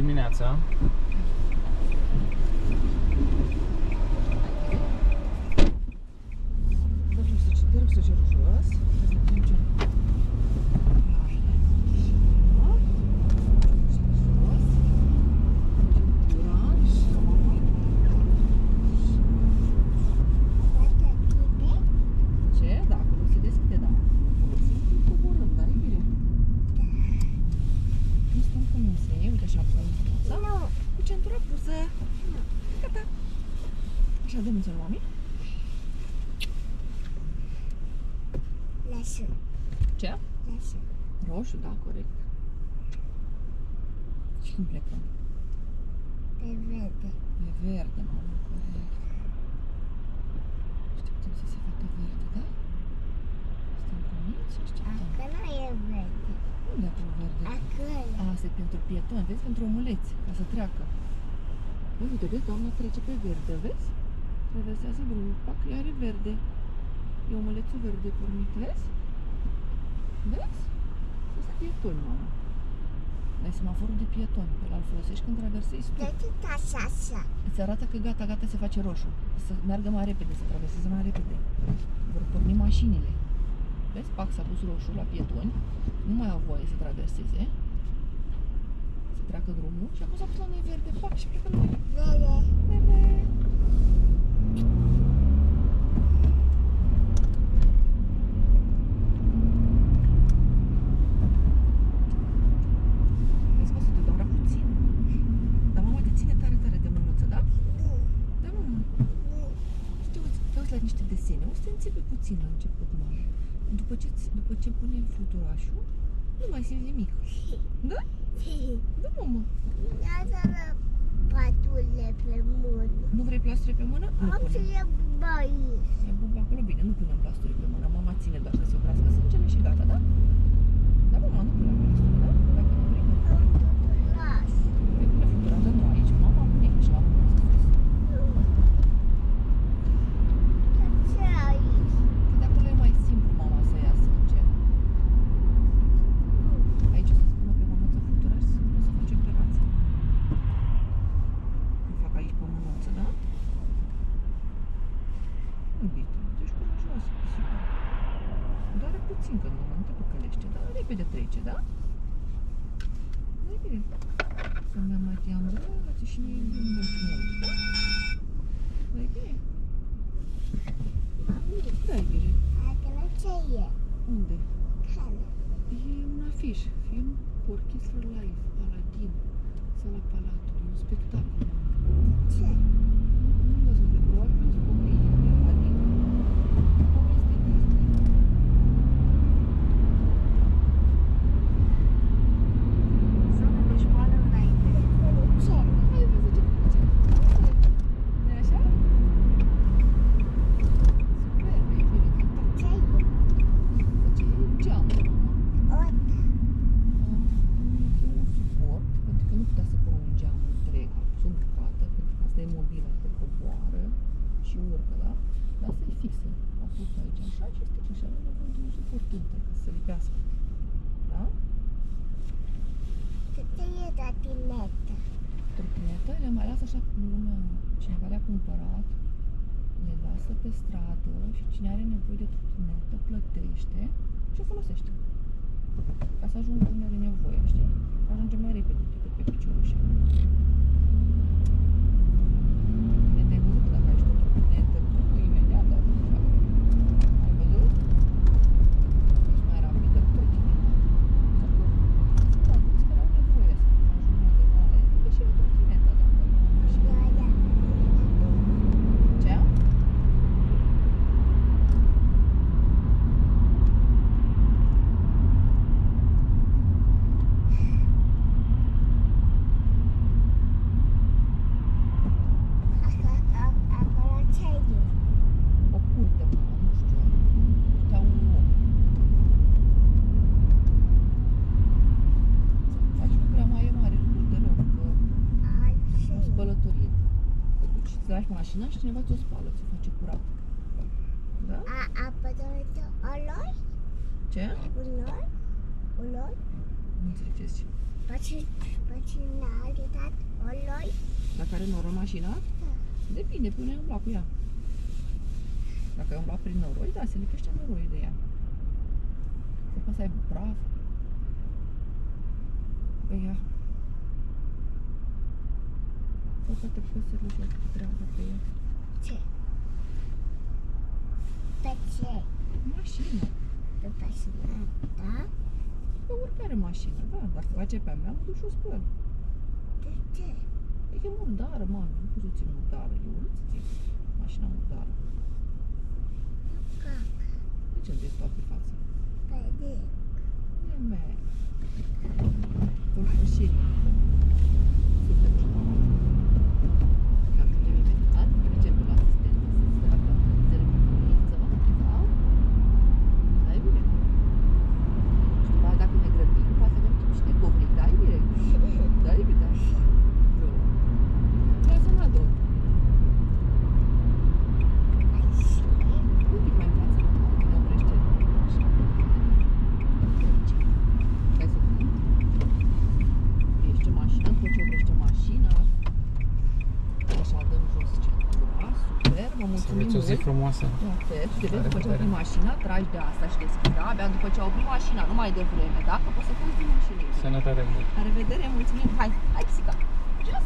dimineața. Te rog să cer jos. Să vedem ce... Ce? Da, acolo se deschide, da. Folosim coborând, dar e bine. Nu stăm cum se, uite așa, cu centura pusă. Gata. Așa de mâință, mami. Lasă. Ce? Lasă. Roșu, da, corect. Și când plecăm? Pe verde. E verde, mamă, corect. Așteptăm să se facă verde, da? Stăm convinți și așteptăm. Acolo e verde. Unde e acolo verde? Acolo. A, asta e pentru pietoni, vezi? Pentru omuleți, ca să treacă. Păi, uite, vezi, doamna trece pe verde, vezi? Traversează drumul, pac, iar e verde. E omulețul verde pornit, vezi? Vezi? Asta e pietoni, mamă. Dar e semaforul de pietoni, pe ăla îl folosești când traversezi tu. De ce așa, așa? Îți arată că gata, gata, se face roșu. Să meargă mai repede, să traverseze mai repede. Vor porni mașinile. Vezi? Pac, s-a pus roșu la pietoni. Nu mai au voie să traverseze. Să treacă drumul. Și acum s-a pus la noi verde. Pac, și plecăm noi. Verde. Verde. Vezi că o să te doară puțin. Dar mama te ține tare, tare de mânuță, da? Nu. Da, mama. Nu. Și te uiți la niște desene. O să te înțepe puțin la început, mama. După ce punem fluturașul, nu mai simți nimic. Da? Da, mama. Lasă-mă paturile pe mână. Nu vrei plasture pe mână? Nu Am să punem. le buba aici. E buba acolo, bine, nu punem plasturi pe mână. Mama ține doar să se oprească sângele și gata, da? Da, mama, nu punem plasturi, da? Dacă nu vrei, nu. Am totul las. Vei pune fluturaș, dar nu aici. Mama pune și la mână sus. De ce aici? Că de acolo e mai simplu, mama, să ia sânge. Aici o să-ți pună pe mânuță fluturaș și o să faci operație. Îl fac aici pe mânuță, da? Iubite, tu ești curajoasă, cu sigur. Doare puțin când mama nu te păcălește, dar repede trece, da? Nu e bine. Să mi-am mai te-am brațe și nu e mult, da? Nu e bine? Da, e bine. Acolo ce e? Unde? Care? E un afiș, film Porchis for Life, Aladdin, Sala Palatului, un spectacol. Ce? Nu văzut, probabil pentru copii de Aladdin. Poveste Disney. Zonă de școală înainte. Ce? Hai, văzut ce face. Nu-i așa? Super, e bine. Ce e? Ce e geamul, mama? Ota. Un suport, pentru că nu putea să pună un geam întreg sub bucată, pentru că asta e mobilă, că coboară și urcă, da? Dar asta e fixă. A pus aici așa și este și avem nevoie de un suport întreg, ca să se lipească. Da? Ce e trotinetă? Trotinetă le mai lasă așa cum lumea, cineva le-a cumpărat, le lasă pe stradă și cine are nevoie de trotinetă plătește și o folosește. Ca să ajungă unde are nevoie, știi? Ajunge mai repede decât pe piciorușe. Trotinetă, ai văzut că dacă ai și o trotinetă, tu imediat ajungi la vreme. Ai văzut? Ești mai rapidă cu trotineta. Sau că sunt adulți care au nevoie să ajungă undeva repede și au trotineta dacă nu au mașină. Da, da. Ce? Acolo ce e? O curte, mama, nu știu. Curtea unui om. Aici nu prea mai e mare lucru deloc, că Altce o e? spălătorie. Te duci, îți lași mașina și cineva ți-o spală, ți-o face curat. Da? Oloi? Ce? Uloi? Uloi? Nu înțelegeți. Păcina a dat o loi? La care noroi mașina? Depinde, până ai umblat cu ea. Dacă ai umblat prin noroi, da, se lipește noroiul de ea. Să poți să aibă praf pe ea. Sau poate poți să duci o treabă pe ea. Ce? Pe ce? Mașină. Pe mașina ta? Pe oricare mașină, da. Dacă face pe a mea, mă duc și o spăl. De ce? E murdară, man. Nu poți să ții murdară. E urât să ții mașina murdară. Caca. De ce îmi dai tot pe față? Pe de. E mea. Tot și super ciudat. Că mergem imediat, mergem pe la asistentă să se facă zile pe funiță, da? Da, e bine. Și după aia, dacă ne grăbim, poate să avem timp și de covric, da, e bine? Da, e bine, da. Nu. Lasă la două. Un pic mai în față, că ne oprește. Aici. Hai să vedem. Oprește mașina, după ce oprește mașina. Așa, dăm jos centura, super, vă mulțumim Aveți o zi mult. frumoasă. La fel, și de vezi, după ce opri mașina, tragi de asta și deschizi, da? Abia după ce opri mașina, nu mai devreme, da? Că poți să fugi din mașină. Sănătate mult. La revedere, mulțumim, hai, hai, pisica, jos!